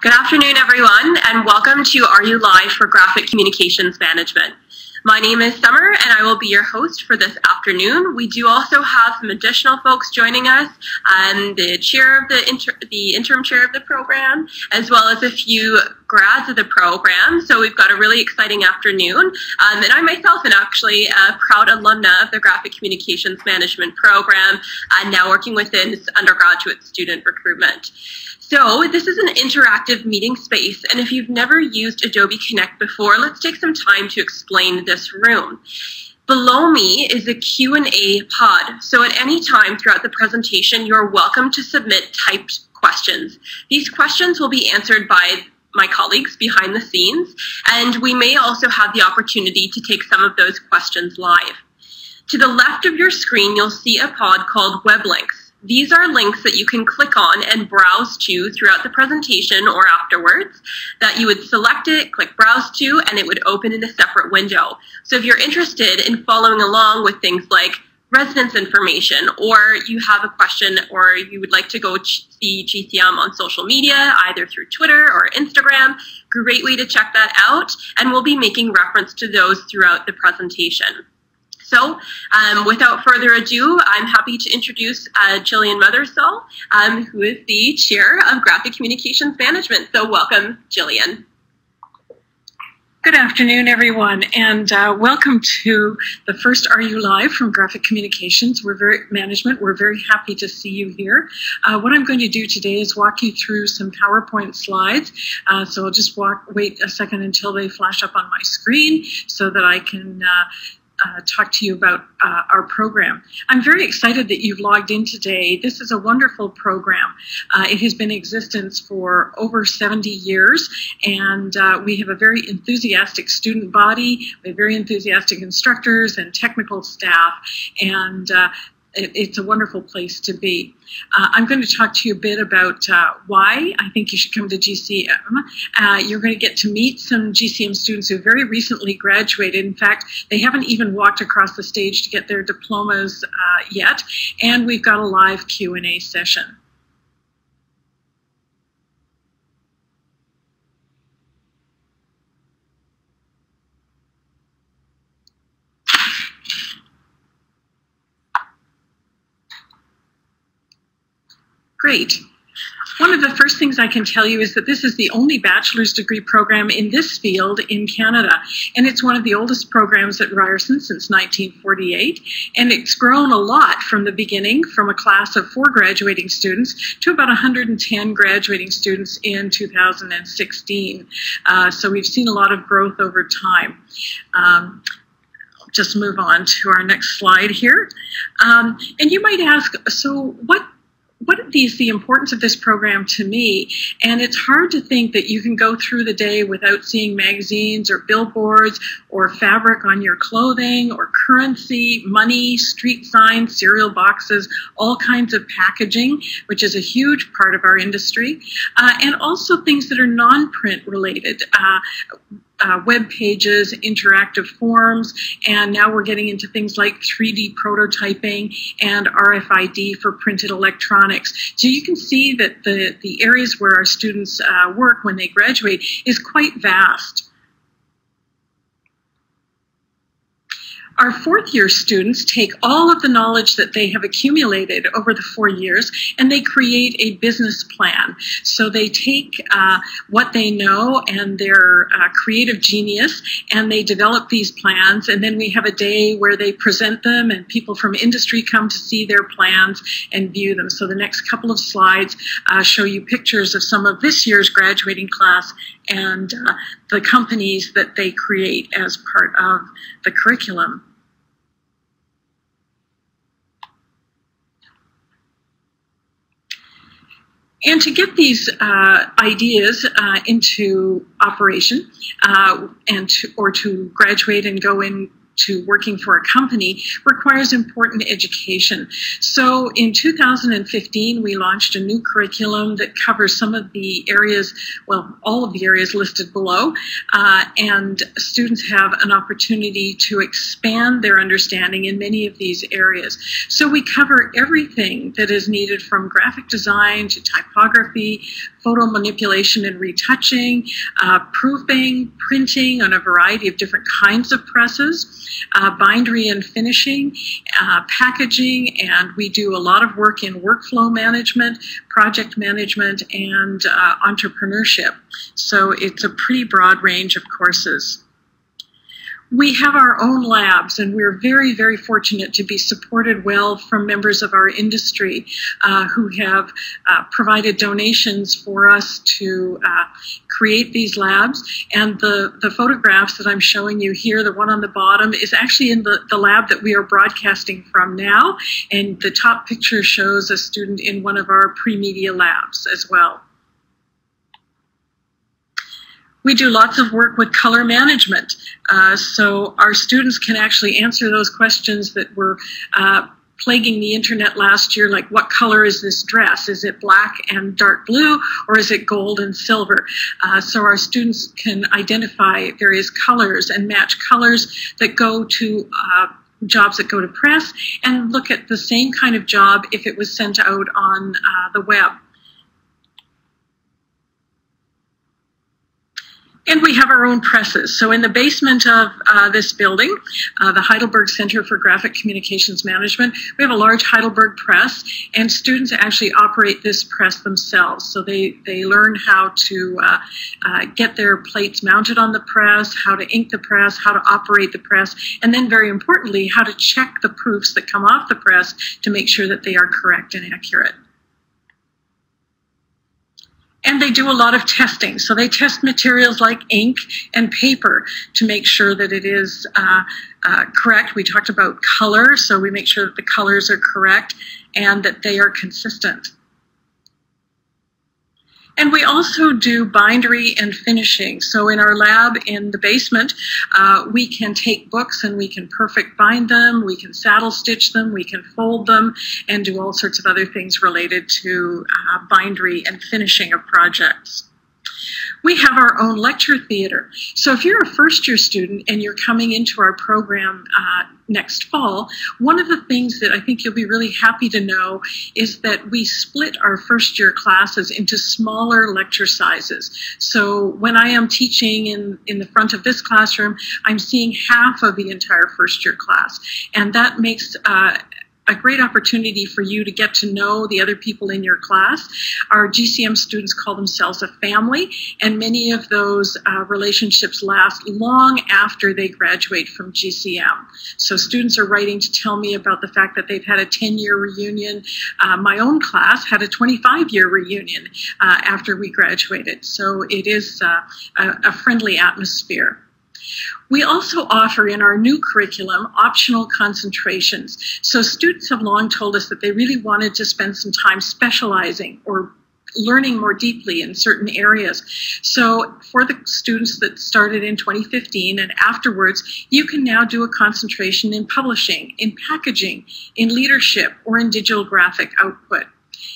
Good afternoon, everyone, and welcome to Are You Live for Graphic Communications Management. My name is Summer, and I will be your host for this afternoon. We do also have some additional folks joining us, the chair of the interim chair of the program, as well as a few grads of the program. So we've got a really exciting afternoon. And I myself am actually a proud alumna of the Graphic Communications Management program, and now working within undergraduate student recruitment. So this is an interactive meeting space, and if you've never used Adobe Connect before, let's take some time to explain this room. Below me is a Q&A pod, so at any time throughout the presentation, you're welcome to submit typed questions. These questions will be answered by my colleagues behind the scenes, and we may also have the opportunity to take some of those questions live. To the left of your screen, you'll see a pod called Web Links. These are links that you can click on and browse to throughout the presentation or afterwards, that you would select it, click browse to, and it would open in a separate window. So if you're interested in following along with things like residence information, or you have a question, or you would like to go see GCM on social media, either through Twitter or Instagram, great way to check that out, and we'll be making reference to those throughout the presentation. So without further ado, I'm happy to introduce Jillian Mothersall, who is the chair of Graphic Communications Management. So welcome, Jillian. Good afternoon, everyone, and welcome to the first Are You Live from Graphic Communications. We're very happy to see you here. What I'm going to do today is walk you through some PowerPoint slides. So I'll just wait a second until they flash up on my screen so that I can talk to you about our program. I'm very excited that you've logged in today. This is a wonderful program. It has been in existence for over 70 years, and we have a very enthusiastic student body. We have very enthusiastic instructors and technical staff, and it's a wonderful place to be. I'm going to talk to you a bit about why I think you should come to GCM. You're going to get to meet some GCM students who very recently graduated. In fact, they haven't even walked across the stage to get their diplomas yet. And we've got a live Q&A session. Great. One of the first things I can tell you is that this is the only bachelor's degree program in this field in Canada, and it's one of the oldest programs at Ryerson since 1948, and it's grown a lot from the beginning, from a class of 4 graduating students to about 110 graduating students in 2016. So we've seen a lot of growth over time. Just move on to our next slide here. And you might ask, so what is the importance of this program to me? And it's hard to think that you can go through the day without seeing magazines or billboards or fabric on your clothing or currency, money, street signs, cereal boxes, all kinds of packaging, which is a huge part of our industry, and also things that are non-print related. Web pages, interactive forms, and now we're getting into things like 3D prototyping and RFID for printed electronics. So you can see that the areas where our students work when they graduate is quite vast. Our fourth-year students take all of the knowledge that they have accumulated over the 4 years, and they create a business plan. So they take what they know and their creative genius, and they develop these plans, and then we have a day where they present them, and people from industry come to see their plans and view them. So the next couple of slides show you pictures of some of this year's graduating class and the companies that they create as part of the curriculum. And to get these ideas into operation or to graduate and go in to working for a company requires important education. So in 2015, we launched a new curriculum that covers some of the areas, well, all of the areas listed below, and students have an opportunity to expand their understanding in many of these areas. So we cover everything that is needed, from graphic design to typography, photo manipulation and retouching, proofing, printing on a variety of different kinds of presses, bindery and finishing, packaging, and we do a lot of work in workflow management, project management, and entrepreneurship. So it's a pretty broad range of courses. We have our own labs, and we're very, very fortunate to be supported well from members of our industry who have provided donations for us to create these labs. And the photographs that I'm showing you here, the one on the bottom, is actually in the lab that we are broadcasting from now. And the top picture shows a student in one of our pre-media labs as well. We do lots of work with color management, so our students can actually answer those questions that were plaguing the internet last year, like what color is this dress? Is it black and dark blue, or is it gold and silver? So our students can identify various colors and match colors that go to jobs that go to press, and look at the same kind of job if it was sent out on the web. And we have our own presses. So in the basement of this building, the Heidelberg Center for Graphic Communications Management, we have a large Heidelberg press, and students actually operate this press themselves. So they learn how to get their plates mounted on the press, how to ink the press, how to operate the press, and then very importantly, how to check the proofs that come off the press to make sure that they are correct and accurate. And they do a lot of testing. So they test materials like ink and paper to make sure that it is correct. We talked about color, so we make sure that the colors are correct and that they are consistent. And we also do bindery and finishing. So in our lab in the basement, we can take books and we can perfect bind them, we can saddle stitch them, we can fold them, and do all sorts of other things related to bindery and finishing of projects. We have our own lecture theater. So if you're a first-year student and you're coming into our program next fall, one of the things that I think you'll be really happy to know is that we split our first-year classes into smaller lecture sizes. So when I am teaching in the front of this classroom, I'm seeing half of the entire first-year class. And that makes a great opportunity for you to get to know the other people in your class. Our GCM students call themselves a family, and many of those relationships last long after they graduate from GCM. So students are writing to tell me about the fact that they've had a 10-year reunion. My own class had a 25-year reunion after we graduated. So it is a friendly atmosphere. We also offer in our new curriculum optional concentrations. So students have long told us that they really wanted to spend some time specializing or learning more deeply in certain areas. So for the students that started in 2015 and afterwards, you can now do a concentration in publishing, in packaging, in leadership, or in digital graphic output.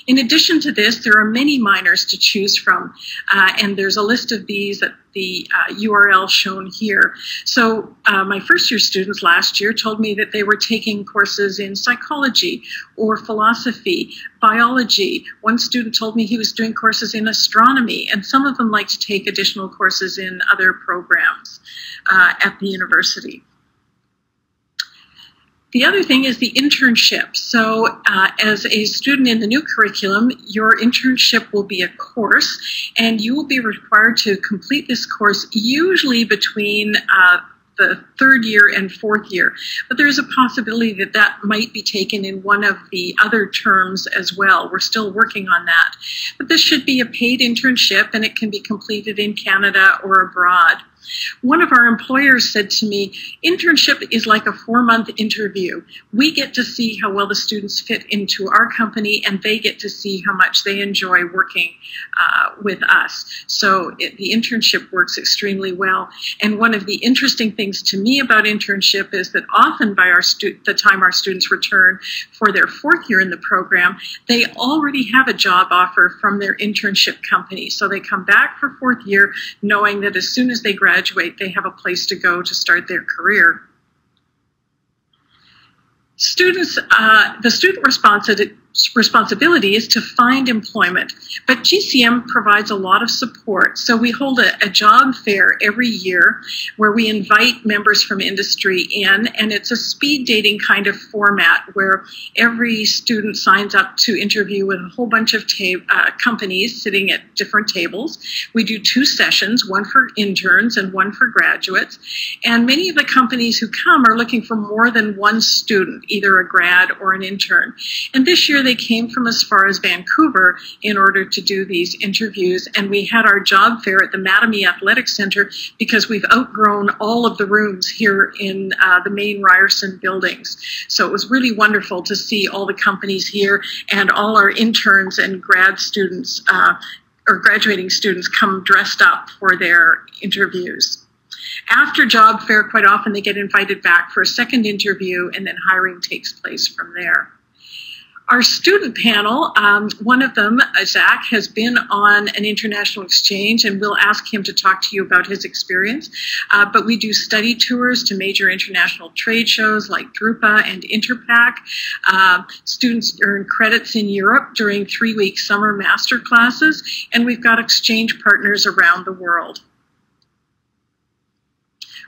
In addition to this, there are many minors to choose from, and there's a list of these at the URL shown here. So my first-year students last year told me that they were taking courses in psychology or philosophy, biology. One student told me he was doing courses in astronomy, and some of them like to take additional courses in other programs at the university. The other thing is the internship. So as a student in the new curriculum, your internship will be a course, and you will be required to complete this course usually between the third year and fourth year. But there is a possibility that that might be taken in one of the other terms as well. We're still working on that. But this should be a paid internship, and it can be completed in Canada or abroad. One of our employers said to me, internship is like a 4-month interview. We get to see how well the students fit into our company, and they get to see how much they enjoy working with us. So the internship works extremely well. And one of the interesting things to me about internship is that often by the time our students return for their 4th year in the program, they already have a job offer from their internship company. So they come back for 4th year knowing that as soon as they graduate, they have a place to go to start their career. Students, the student responsibility is to find employment, but GCM provides a lot of support. So we hold a job fair every year where we invite members from industry in, and it's a speed dating kind of format where every student signs up to interview with a whole bunch of companies sitting at different tables. We do 2 sessions, one for interns and one for graduates, and many of the companies who come are looking for more than one student, either a grad or an intern. And this year they came from as far as Vancouver in order to do these interviews, and we had our job fair at the Mattamy Athletic Center because we've outgrown all of the rooms here in the main Ryerson buildings. So it was really wonderful to see all the companies here and all our interns and grad students or graduating students come dressed up for their interviews. After job fair, quite often they get invited back for a second interview, and then hiring takes place from there. Our student panel, one of them, Zach, has been on an international exchange, and we'll ask him to talk to you about his experience. But we do study tours to major international trade shows like Drupa and Interpack. Students earn credits in Europe during 3-week summer master classes, and we've got exchange partners around the world.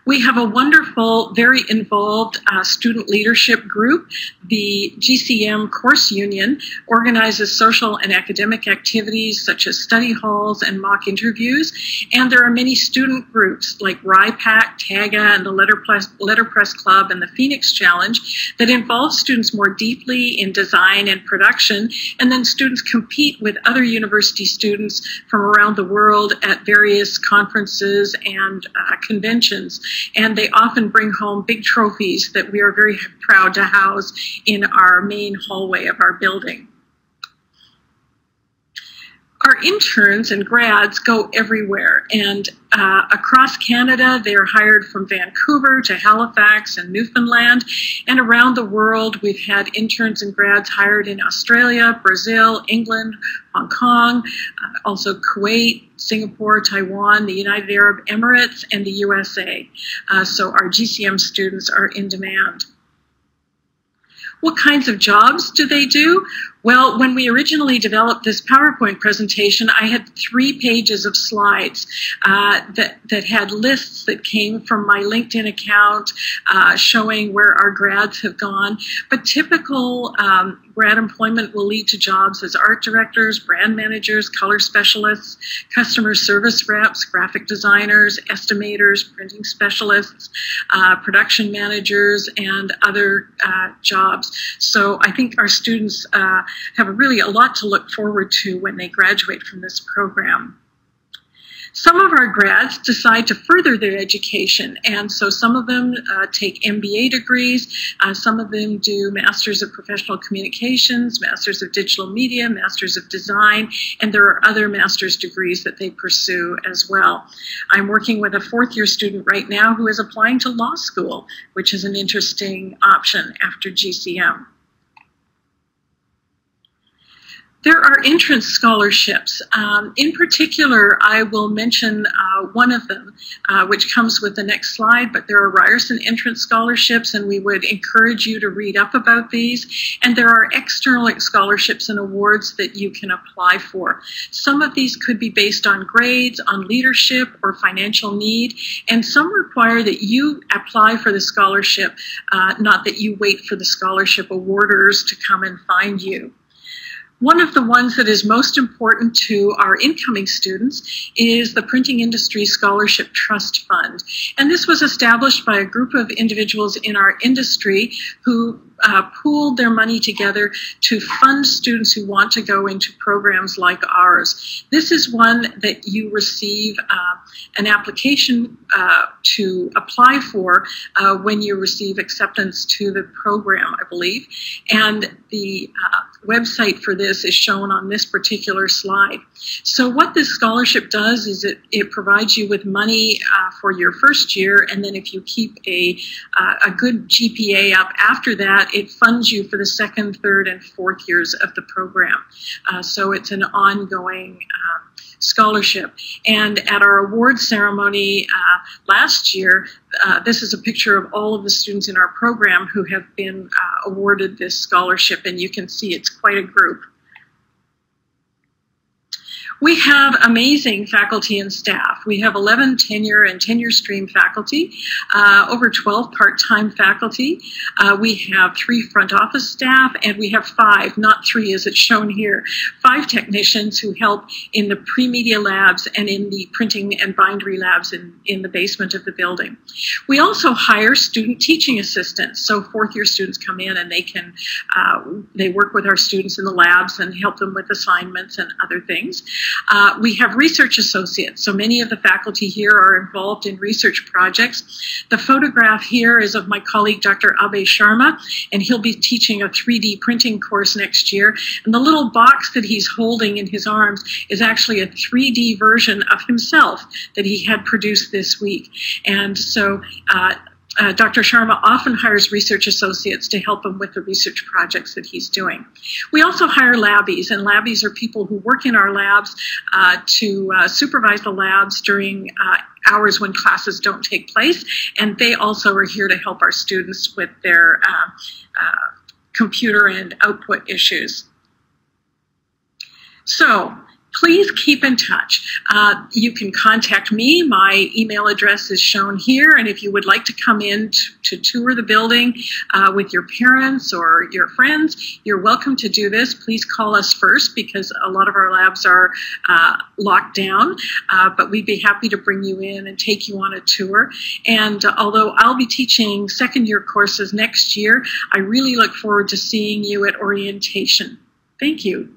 We have a wonderful, very involved student leadership group. The GCM Course Union organizes social and academic activities such as study halls and mock interviews. And there are many student groups like RIPAC, TAGA, and the Letterpress Club and the Phoenix Challenge that involve students more deeply in design and production. And then students compete with other university students from around the world at various conferences and conventions. And they often bring home big trophies that we are very proud to house in our main hallway of our building. Our interns and grads go everywhere, and across Canada they're hired from Vancouver to Halifax and Newfoundland, and around the world we've had interns and grads hired in Australia, Brazil, England, Hong Kong, also Kuwait, Singapore, Taiwan, the United Arab Emirates, and the USA. So our GCM students are in demand. What kinds of jobs do they do? Well, when we originally developed this PowerPoint presentation, I had 3 pages of slides that had lists that came from my LinkedIn account showing where our grads have gone. But typical grad employment will lead to jobs as art directors, brand managers, color specialists, customer service reps, graphic designers, estimators, printing specialists, production managers, and other jobs. So I think our students have really a lot to look forward to when they graduate from this program. Some of our grads decide to further their education, and so some of them take MBA degrees, some of them do Masters of Professional Communications, Masters of Digital Media, Masters of Design, and there are other master's degrees that they pursue as well. I'm working with a 4th-year student right now who is applying to law school, which is an interesting option after GCM. There are entrance scholarships. In particular, I will mention one of them, which comes with the next slide, but there are Ryerson entrance scholarships, and we would encourage you to read up about these. And there are external scholarships and awards that you can apply for. Some of these could be based on grades, on leadership, or financial need, and some require that you apply for the scholarship, not that you wait for the scholarship awarders to come and find you. One of the ones that is most important to our incoming students is the Printing Industry Scholarship Trust Fund. And this was established by a group of individuals in our industry who pooled their money together to fund students who want to go into programs like ours. This is one that you receive an application to apply for when you receive acceptance to the program, I believe. And the website for this is shown on this particular slide. So what this scholarship does is it provides you with money for your first year, and then if you keep a good GPA up after that, it funds you for the second, third, and fourth years of the program. So it's an ongoing scholarship. And at our award ceremony last year, this is a picture of all of the students in our program who have been awarded this scholarship, and you can see it's quite a group. We have amazing faculty and staff. We have 11 tenure and tenure stream faculty, over 12 part-time faculty. We have 3 front office staff, and we have 5, not 3 as it's shown here, 5 technicians who help in the pre-media labs and in the printing and bindery labs in the basement of the building. We also hire student teaching assistants. So fourth-year students come in and they work with our students in the labs and help them with assignments and other things. We have research associates, so many of the faculty here are involved in research projects. The photograph here is of my colleague, Dr. Abhay Sharma, and he'll be teaching a 3D printing course next year. And the little box that he's holding in his arms is actually a 3D version of himself that he had produced this week. And so Dr. Sharma often hires research associates to help him with the research projects that he's doing. We also hire labbies, and labbies are people who work in our labs to supervise the labs during hours when classes don't take place, and they also are here to help our students with their computer and output issues. So, please keep in touch. You can contact me. My email address is shown here, and if you would like to come in to tour the building with your parents or your friends, you're welcome to do this. Please call us first because a lot of our labs are locked down, but we'd be happy to bring you in and take you on a tour. And although I'll be teaching second-year courses next year, I really look forward to seeing you at orientation. Thank you.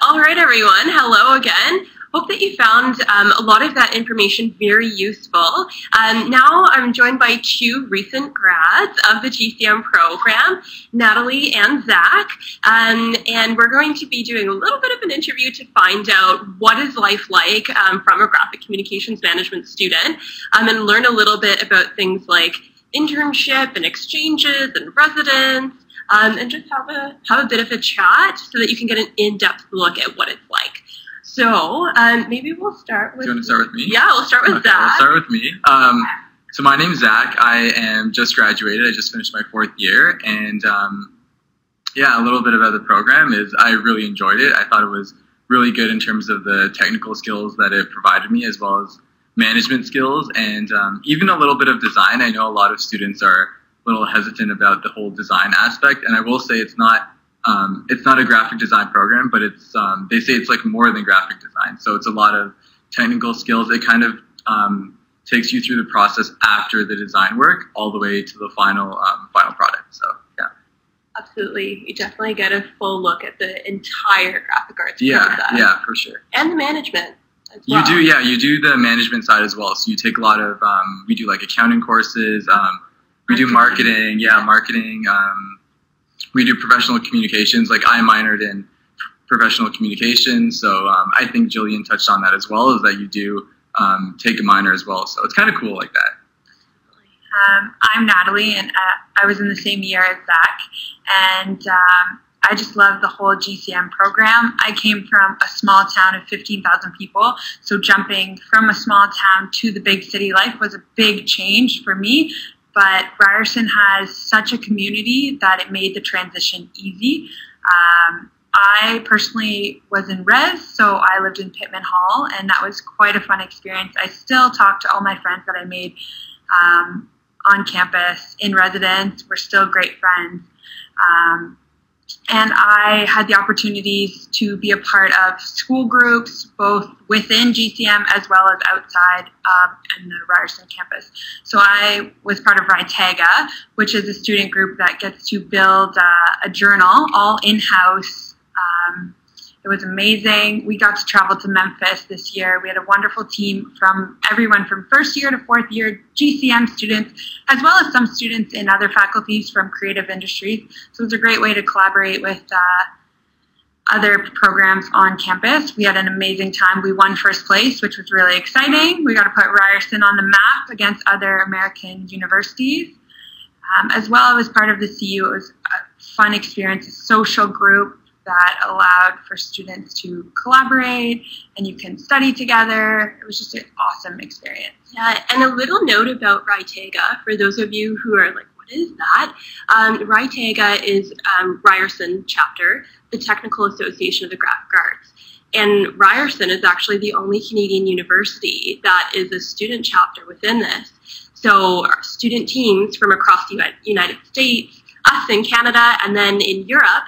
All right, everyone. Hello again. Hope that you found a lot of that information very useful. Now I'm joined by two recent grads of the GCM program, Natalie and Zach, and we're going to be doing a little bit of an interview to find out what is life like from a graphic communications management student, and learn a little bit about things like internship and exchanges and residence, and just have a bit of a chat so that you can get an in-depth look at what it's like. So maybe we'll start with... Do you want to start with me? Yeah, we'll start with okay, Zach. We'll start with me. So my name's Zach. I am just graduated. I just finished my 4th year. And yeah, a little bit about the program is I really enjoyed it. I thought it was really good in terms of the technical skills that it provided me, as well as management skills, and even a little bit of design. I know a lot of students are a little hesitant about the whole design aspect, and I will say it's not a graphic design program, but it's they say it's like more than graphic design. So it's a lot of technical skills. It kind of takes you through the process after the design work all the way to the final product. So yeah. Absolutely. You definitely get a full look at the entire graphic arts process. Yeah, for sure. And the management as well. You do the management side as well. So you take a lot of, we do like accounting courses, we do marketing, we do professional communications. Like I minored in professional communications, so I think Jillian touched on that as well, is that you do take a minor as well. So it's kind of cool like that. I'm Natalie, and I was in the same year as Zach, and I just love the whole GCM program. I came from a small town of 15,000 people, so jumping from a small town to the big city life was a big change for me. But Ryerson has such a community that it made the transition easy. I personally was in res, so I lived in Pittman Hall, and that was quite a fun experience. I still talk to all my friends that I made on campus in residence. We're still great friends. And I had the opportunities to be a part of school groups, both within GCM as well as outside in the Ryerson campus. So I was part of Rytega, which is a student group that gets to build a journal all in-house. It was amazing. We got to travel to Memphis this year. We had a wonderful team from everyone from 1st year to 4th year GCM students, as well as some students in other faculties from creative industries. So it was a great way to collaborate with other programs on campus. We had an amazing time. We won 1st place, which was really exciting. We got to put Ryerson on the map against other American universities. As well as part of the CU, it was a fun experience, a social group that allowed for students to collaborate, and you can study together. It was just an awesome experience. Yeah, and a little note about Rytega, for those of you who are like, what is that? Rytega is Ryerson chapter, the Technical Association of the Graphic Arts. And Ryerson is actually the only Canadian university that is a student chapter within this. So our student teams from across the United States, us in Canada, and then in Europe,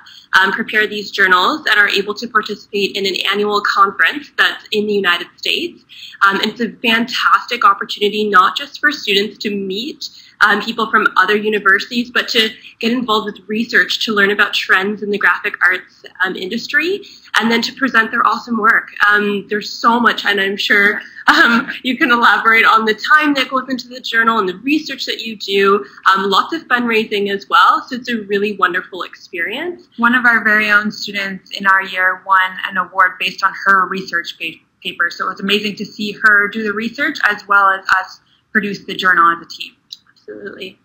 prepare these journals and are able to participate in an annual conference that's in the United States. And it's a fantastic opportunity, not just for students to meet people from other universities, but to get involved with research, to learn about trends in the graphic arts industry, and then to present their awesome work. There's so much, and I'm sure you can elaborate on the time that goes into the journal and the research that you do. Lots of fundraising as well, so it's a really wonderful experience. One of our very own students in our year won an award based on her research paper, so it was amazing to see her do the research as well as us produce the journal as a team. Absolutely.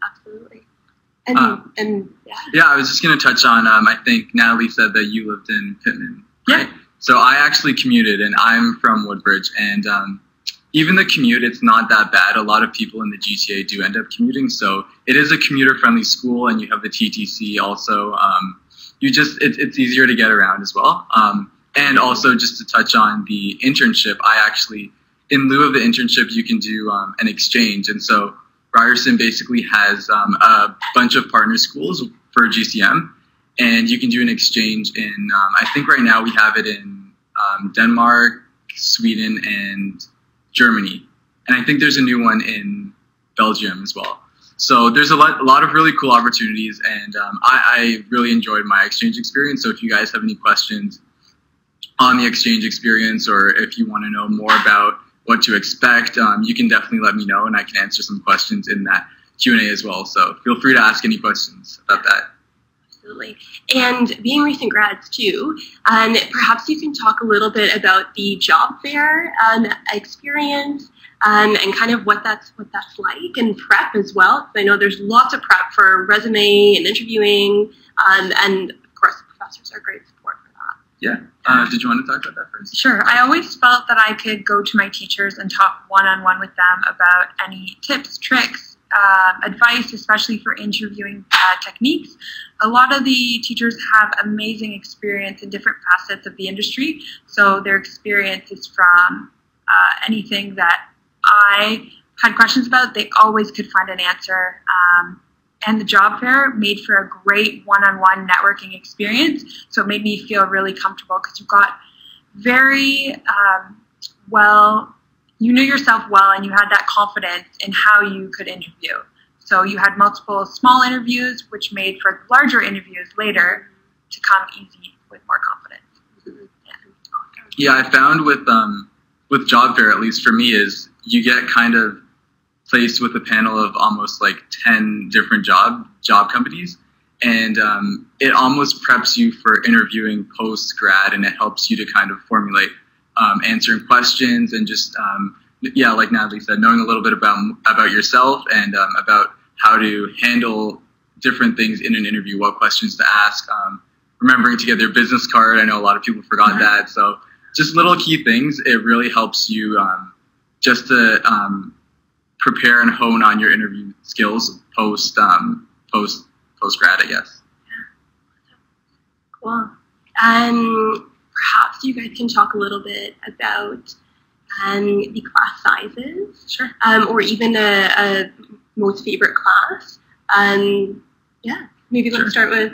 Yeah, I was just going to touch on, I think Natalie said that you lived in Pittman, right? Yeah. So I actually commuted, and I'm from Woodbridge, and even the commute, it's not that bad. A lot of people in the GTA do end up commuting, so it is a commuter-friendly school, and you have the TTC also. It's easier to get around as well. And also, just to touch on the internship, I actually, in lieu of the internship, you can do an exchange, and so Ryerson basically has a bunch of partner schools for GCM, and you can do an exchange in, I think right now we have it in Denmark, Sweden, and Germany. And I think there's a new one in Belgium as well. So there's a lot of really cool opportunities, and I really enjoyed my exchange experience. So if you guys have any questions, on the exchange experience, or if you want to know more about what to expect, you can definitely let me know, and I can answer some questions in that Q&A as well. So feel free to ask any questions about that. Absolutely. And being recent grads too, perhaps you can talk a little bit about the job fair experience and kind of what that's like, and prep as well. I know there's lots of prep for resume and interviewing, and of course the professors are great support for that. Yeah. Did you want to talk about that first? Sure. I always felt that I could go to my teachers and talk one-on-one with them about any tips, tricks, advice, especially for interviewing techniques. A lot of the teachers have amazing experience in different facets of the industry, so their experience is from anything that I had questions about, they always could find an answer. And the job fair made for a great one-on-one networking experience, so it made me feel really comfortable because you got very you knew yourself well, and you had that confidence in how you could interview. So you had multiple small interviews, which made for larger interviews later to come easy with more confidence. Yeah, I found with job fair, at least for me, is you get kind of placed with a panel of almost like 10 different job companies, and it almost preps you for interviewing post-grad, and it helps you to kind of formulate answering questions, and just like Natalie said, knowing a little bit about yourself, and about how to handle different things in an interview, what questions to ask, remembering to get their business card. I know a lot of people forgot that, so just little key things. It really helps you just to prepare and hone on your interview skills post grad, I guess. Cool. Perhaps you guys can talk a little bit about the class sizes, Sure. Or even a most favorite class. Maybe let's start with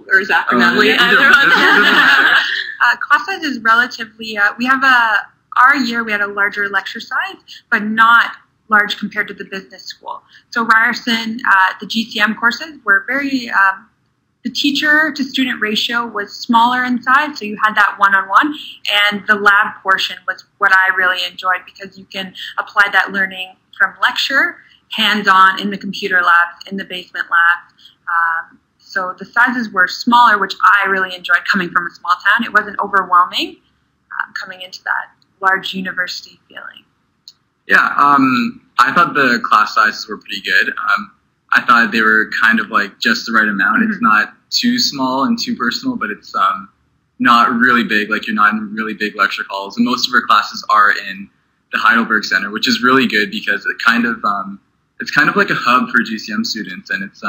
or Zach or Natalie. Class size is relatively. We have our year we had a larger lecture size, but not large compared to the business school. So Ryerson, the GCM courses were very. The teacher to student ratio was smaller in size, so you had that one-on-one, and the lab portion was what I really enjoyed because you can apply that learning from lecture, hands-on in the computer labs, in the basement labs. So the sizes were smaller, which I really enjoyed coming from a small town. It wasn't overwhelming coming into that large university feeling. Yeah, I thought the class sizes were pretty good. I thought they were kind of like just the right amount. It's not too small and too personal, but it's not really big. Like you're not in really big lecture halls. And most of our classes are in the Heidelberg Center, which is really good because it it's kind of like a hub for GCM students, and it's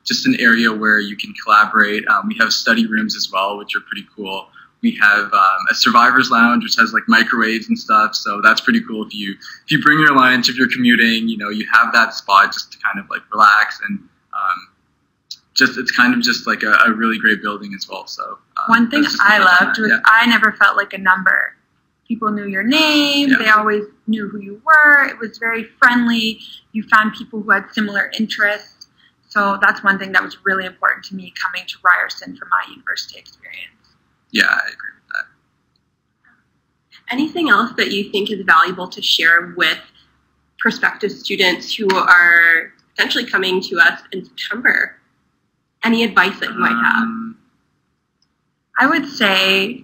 just an area where you can collaborate. We have study rooms as well, which are pretty cool. We have a survivor's lounge, which has like microwaves and stuff. So that's pretty cool. If you bring your lunch, if you're commuting, you have that spot just to kind of like relax, and it's kind of just like a really great building as well. So one thing I loved was I never felt like a number. People knew your name. Yeah. They always knew who you were. It was very friendly. You found people who had similar interests. So that's one thing that was really important to me coming to Ryerson for my university experience. Yeah, I agree with that. Anything else that you think is valuable to share with prospective students who are potentially coming to us in September? Any advice that you might have? I would say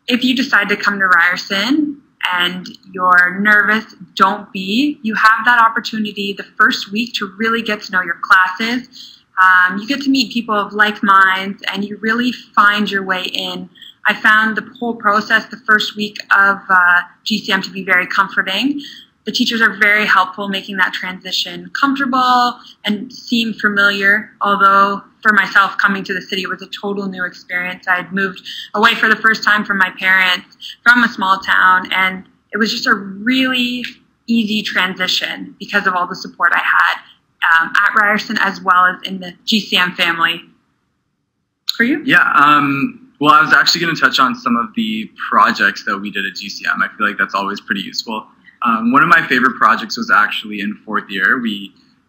if you decide to come to Ryerson and you're nervous, don't be. You have that opportunity the first week to really get to know your classes. You get to meet people of like minds, and you really find your way in. I found the whole process the first week of GCM to be very comforting. The teachers are very helpful making that transition comfortable and seem familiar, although for myself coming to the city it was a total new experience. I had moved away for the first time from my parents from a small town, and it was just a really easy transition because of all the support I had at Ryerson as well as in the GCM family. For you? Yeah, well, I was actually going to touch on some of the projects that we did at GCM. I feel like that's always pretty useful. One of my favorite projects was actually in fourth year.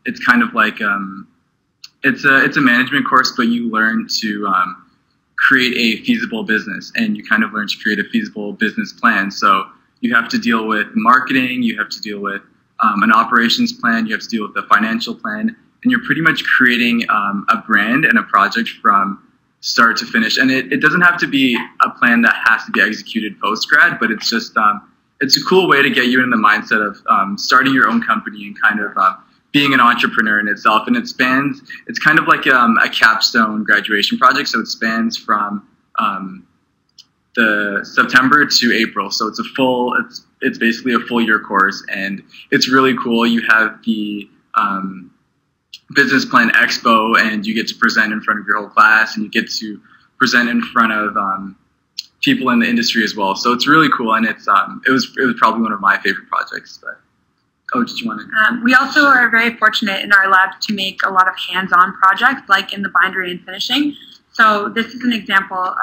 It's kind of like it's a management course, but you learn to create a feasible business, and you kind of learn to create a feasible business plan. So you have to deal with marketing, you have to deal with an operations plan, you have to deal with the financial plan, and you're pretty much creating a brand and a project from start to finish. And it doesn't have to be a plan that has to be executed post-grad, but it's just, it's a cool way to get you in the mindset of starting your own company and kind of being an entrepreneur in itself. And it spans, it's kind of like a capstone graduation project. So it spans from the September to April. So it's it's basically a full year course, and it's really cool. You have the business plan expo, and you get to present in front of your whole class, and you get to present in front of people in the industry as well. So it's really cool, and it was probably one of my favorite projects. But did you want to? We also are very fortunate in our lab to make a lot of hands-on projects, like in the bindery and finishing. So this is an example.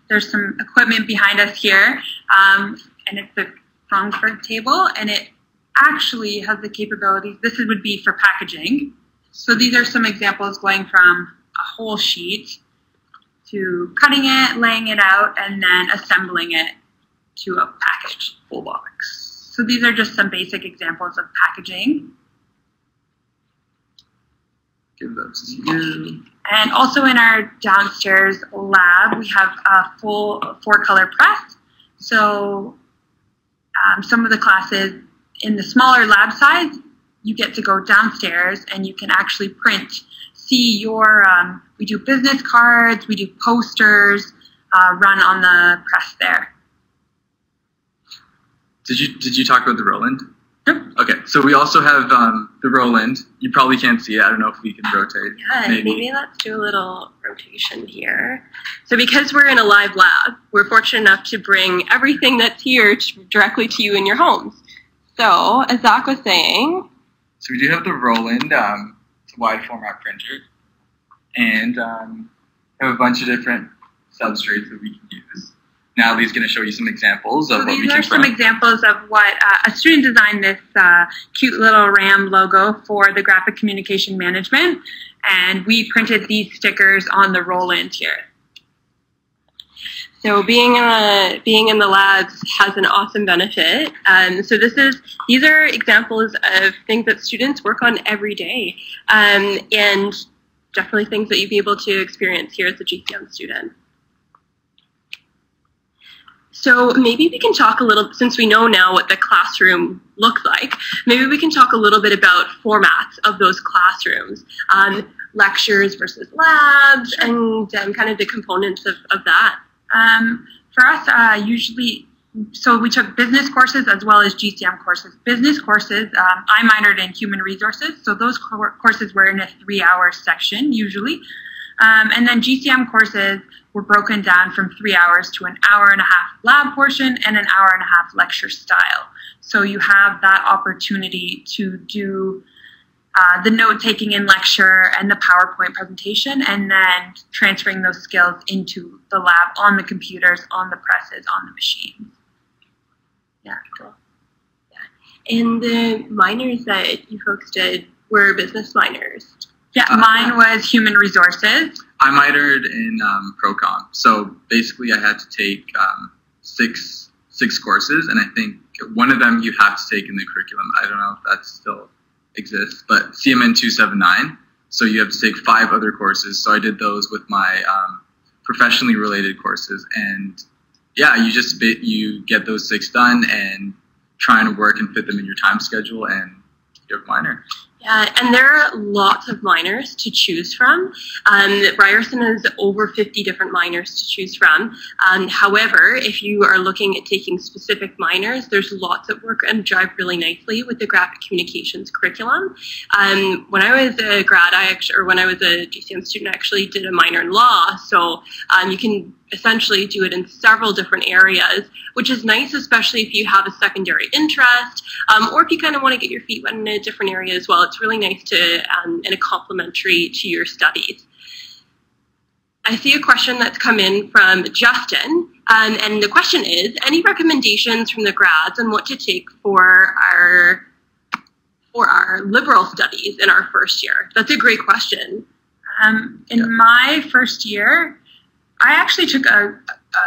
There's some equipment behind us here, and it's a Frankfurt table, and it actually has the capabilities. This would be for packaging. So these are some examples going from a whole sheet to cutting it, laying it out, and then assembling it to a package, full box. So these are just some basic examples of packaging. Give those to you. And also in our downstairs lab, we have a full 4-color press. So some of the classes in the smaller lab size, you get to go downstairs and you can actually print, see your, we do business cards, we do posters, run on the press there. Did you talk about the Roland? Nope. Okay, so we also have the Roland. You probably can't see it. I don't know if we can rotate. Yeah, maybe let's do a little rotation here. So because we're in a live lab, we're fortunate enough to bring everything that's here directly to you in your homes. So as Zach was saying, so we do have the Roland. It's a wide format printer, and have a bunch of different substrates that we can use. Natalie's going to show you some examples of what we can print. These are some examples of what a student designed this cute little RAM logo for the graphic communication management, and we printed these stickers on the Roland here. So being in the labs has an awesome benefit. So these are examples of things that students work on every day, and definitely things that you'd be able to experience here as a GCM student. So maybe we can talk a little, since we know now what the classroom looks like, maybe we can talk a little bit about formats of those classrooms, lectures versus labs, and kind of the components of that. For us, usually, so we took business courses as well as GCM courses. Business courses, I minored in human resources, so those courses were in a 3-hour section usually. And then GCM courses were broken down from 3 hours to an hour-and-a-half lab portion and an hour-and-a-half lecture style. So you have that opportunity to do the note-taking in lecture and the PowerPoint presentation, and then transferring those skills into the lab on the computers, on the presses, on the machines. Yeah, cool. Yeah. And the minors that you folks did were business minors. Yeah, mine was human resources. I minored in Procom. So basically I had to take six courses, and I think one of them you have to take in the curriculum. I don't know if that still exists, but CMN 279. So you have to take 5 other courses. So I did those with my professionally related courses. And yeah, you get those 6 done and trying to work and fit them in your time schedule, and you have a minor. Yeah, and there are lots of minors to choose from. Ryerson has over 50 different minors to choose from. However, if you are looking at taking specific minors, there's lots that work and jive really nicely with the graphic communications curriculum. When I was a grad, when I was a GCM student, I actually did a minor in law. So you can essentially do it in several different areas, which is nice, especially if you have a secondary interest, or if you kind of want to get your feet wet in a different area as well. It's really nice to, and a complementary to your studies. I see a question that's come in from Justin, and the question is, any recommendations from the grads on what to take for our liberal studies in our first year? That's a great question. In my first year, I actually took a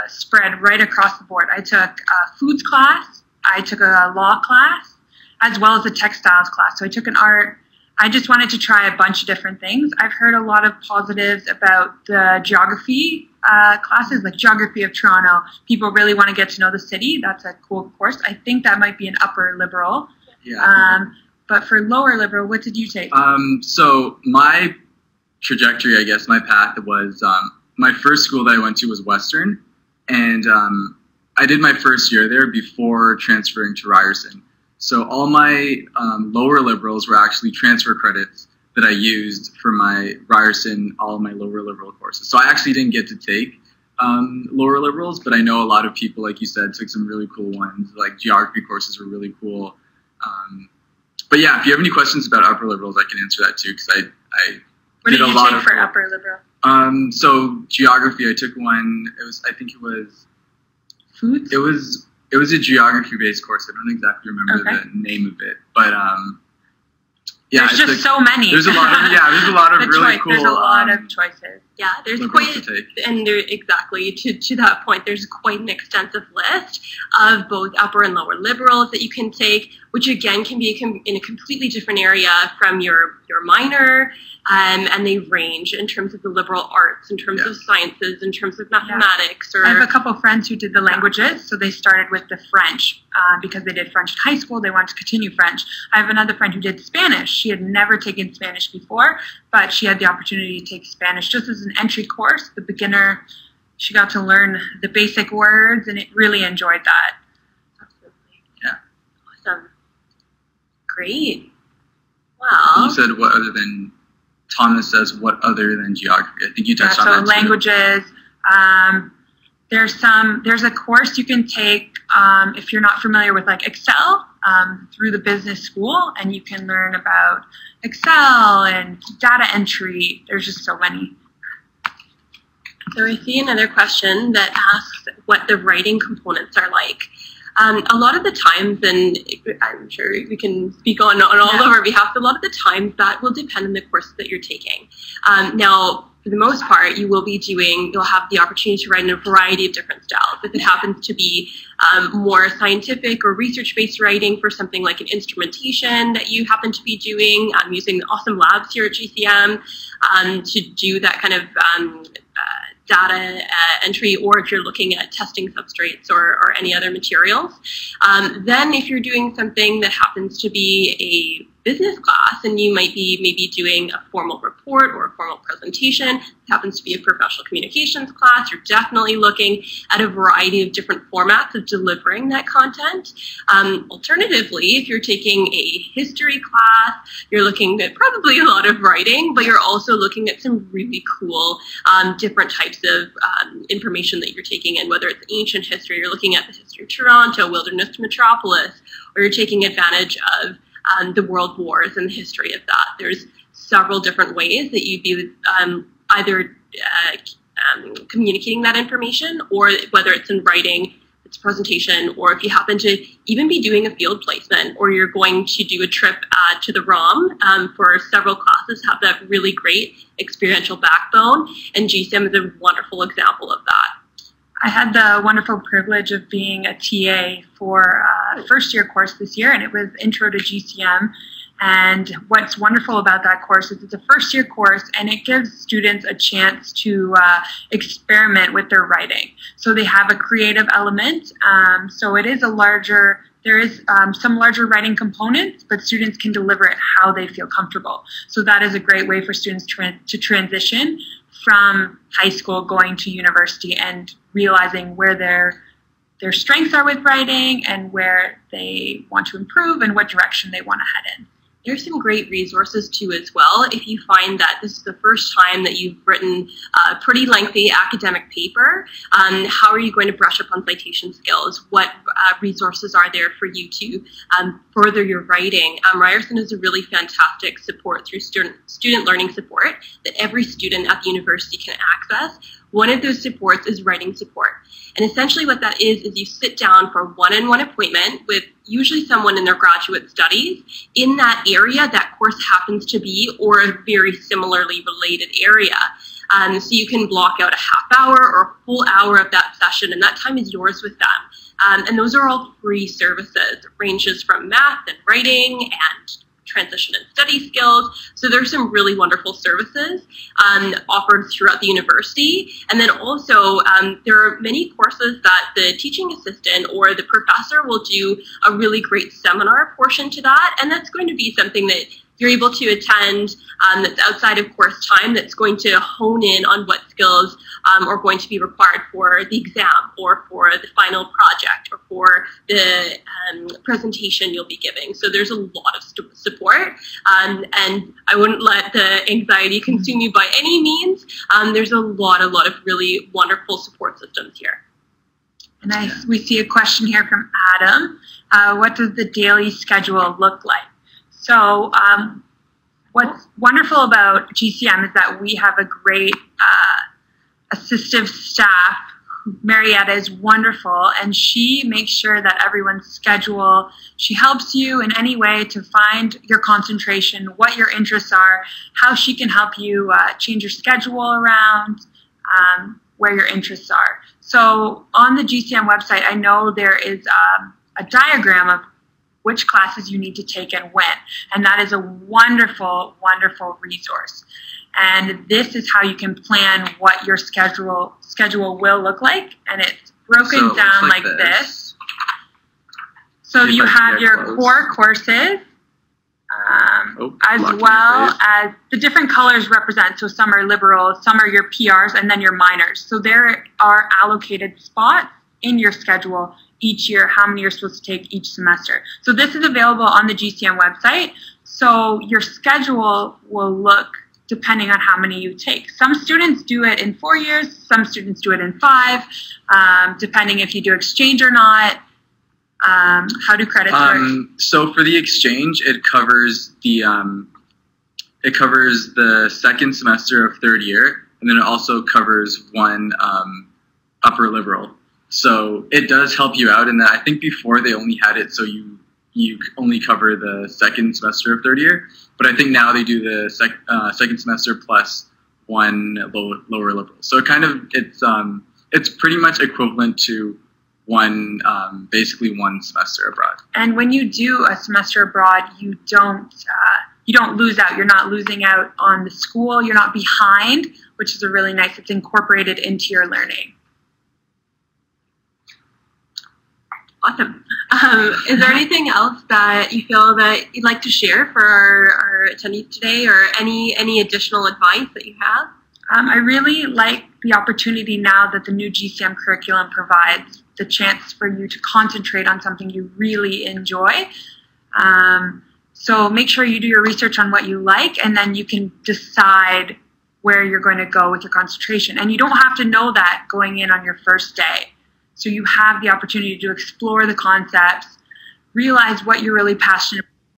spread right across the board. I took a foods class, I took a law class, as well as a textiles class. So I took an art. I just wanted to try a bunch of different things. I've heard a lot of positives about the geography classes, like Geography of Toronto. People really want to get to know the city. That's a cool course. I think that might be an upper liberal. Yeah. But for lower liberal, what did you take? So my trajectory, I guess, my path was, my first school that I went to was Western, and I did my first year there before transferring to Ryerson. So all my lower liberals were actually transfer credits that I used for my Ryerson, all of my lower liberal courses. So I actually didn't get to take lower liberals, but I know a lot of people, like you said, took some really cool ones. Like geography courses were really cool. But yeah, if you have any questions about upper liberals, I can answer that too, because I what did did a you lot take of for upper liberal? So geography, I took one. I think it was Foods? It was a geography-based course. I don't exactly remember the name of it, but yeah, there's just so many. There's a lot of there's a lot of really cool. There's a lot of choices. Yeah, there's quite, and there, exactly to that point, there's quite an extensive list of both upper and lower liberals that you can take, which again can be in a completely different area from your minor, and they range in terms of the liberal arts, in terms of sciences, in terms of mathematics. Or I have a couple of friends who did the languages, so they started with the French because they did French in high school. They wanted to continue French. I have another friend who did Spanish. She had never taken Spanish before, but she had the opportunity to take Spanish just as an entry course, the beginner. She got to learn the basic words, and it really enjoyed that. Absolutely. Yeah. Awesome. Great. Wow. You said what other than, Thomas says what other than geography. I think you touched on that too. So languages. There's a course you can take if you're not familiar with like Excel through the business school, and you can learn about Excel and data entry. There's just so many. So I see another question that asks what the writing components are like. A lot of the times, and I'm sure we can speak on all of our behalf, a lot of the times that will depend on the course that you're taking. Now, for the most part, you'll have the opportunity to write in a variety of different styles. If it happens to be more scientific or research-based writing for something like an instrumentation that you happen to be doing, using the awesome labs here at GCM to do that kind of data entry, or if you're looking at testing substrates or any other materials. Then if you're doing something that happens to be a business class, and you might be maybe doing a formal report or a formal presentation, it happens to be a professional communications class, you're definitely looking at a variety of different formats of delivering that content. Alternatively, if you're taking a history class, you're looking at probably a lot of writing, but you're also looking at some really cool different types of information that you're taking in, whether it's ancient history, you're looking at the history of Toronto, wilderness to metropolis, or you're taking advantage of the world wars and the history of that. There's several different ways that you'd be either communicating that information, or whether it's in writing, it's a presentation, or if you happen to even be doing a field placement, or you're going to do a trip to the ROM for several classes, have that really great experiential backbone, and GCM is a wonderful example of that. I had the wonderful privilege of being a TA for a first-year course this year, and it was Intro to GCM. And what's wonderful about that course is it's a first-year course, and it gives students a chance to experiment with their writing. So they have a creative element. So it is there is some larger writing components, but students can deliver it how they feel comfortable. So that is a great way for students to transition from high school going to university and realizing where their strengths are with writing and where they want to improve and what direction they want to head in. There's some great resources too as well. If you find that this is the first time that you've written a pretty lengthy academic paper, how are you going to brush up on citation skills? What resources are there for you to further your writing? Ryerson is a really fantastic support through student learning support that every student at the university can access. One of those supports is writing support. And essentially what that is you sit down for a one-on-one appointment with usually someone in their graduate studies in that area that course happens to be, or a very similarly related area. So you can block out a half hour or a full hour of that session, and that time is yours with them. And those are all free services. It ranges from math and writing and transition and study skills. So there's some really wonderful services offered throughout the university. And then also there are many courses that the teaching assistant or the professor will do a really great seminar portion to that. And that's going to be something that you're able to attend that's outside of course time, that's going to hone in on what skills are going to be required for the exam or for the final project or for the presentation you'll be giving. So there's a lot of support, and I wouldn't let the anxiety consume you by any means. There's a lot of really wonderful support systems here. And we see a question here from Adam. What does the daily schedule look like? So what's wonderful about GCM is that we have a great assistive staff. Marietta is wonderful, and she makes sure that everyone's schedule, she helps you in any way to find your concentration, what your interests are, how she can help you change your schedule around, where your interests are. So on the GCM website, I know there is a diagram of which classes you need to take and when. And that is a wonderful, wonderful resource. And this is how you can plan what your schedule will look like. And it's broken down like this. So you have your core courses, as well as the different colors represent. So some are liberals, some are your PRs, and then your minors. So there are allocated spots in your schedule each year, how many you're supposed to take each semester. So this is available on the GCM website. So your schedule will look depending on how many you take. Some students do it in 4 years, some students do it in 5, depending if you do exchange or not. How do credits work? So for the exchange, it covers the second semester of third year, and then it also covers one upper liberal. So it does help you out in that. I think before they only had it so you only cover the second semester of third year, but I think now they do the second semester plus one lower liberal. So it's pretty much equivalent to basically one semester abroad. And when you do a semester abroad, you don't lose out. You're not losing out on the school. You're not behind, which is a really nice. It's incorporated into your learning. Awesome. Is there anything else that you feel that you'd like to share for our attendees today, or any additional advice that you have? I really like the opportunity now that the new GCM curriculum provides the chance for you to concentrate on something you really enjoy. So make sure you do your research on what you like, and then you can decide where you're going to go with your concentration. And you don't have to know that going in on your first day. So you have the opportunity to explore the concepts, realize what you're really passionate about.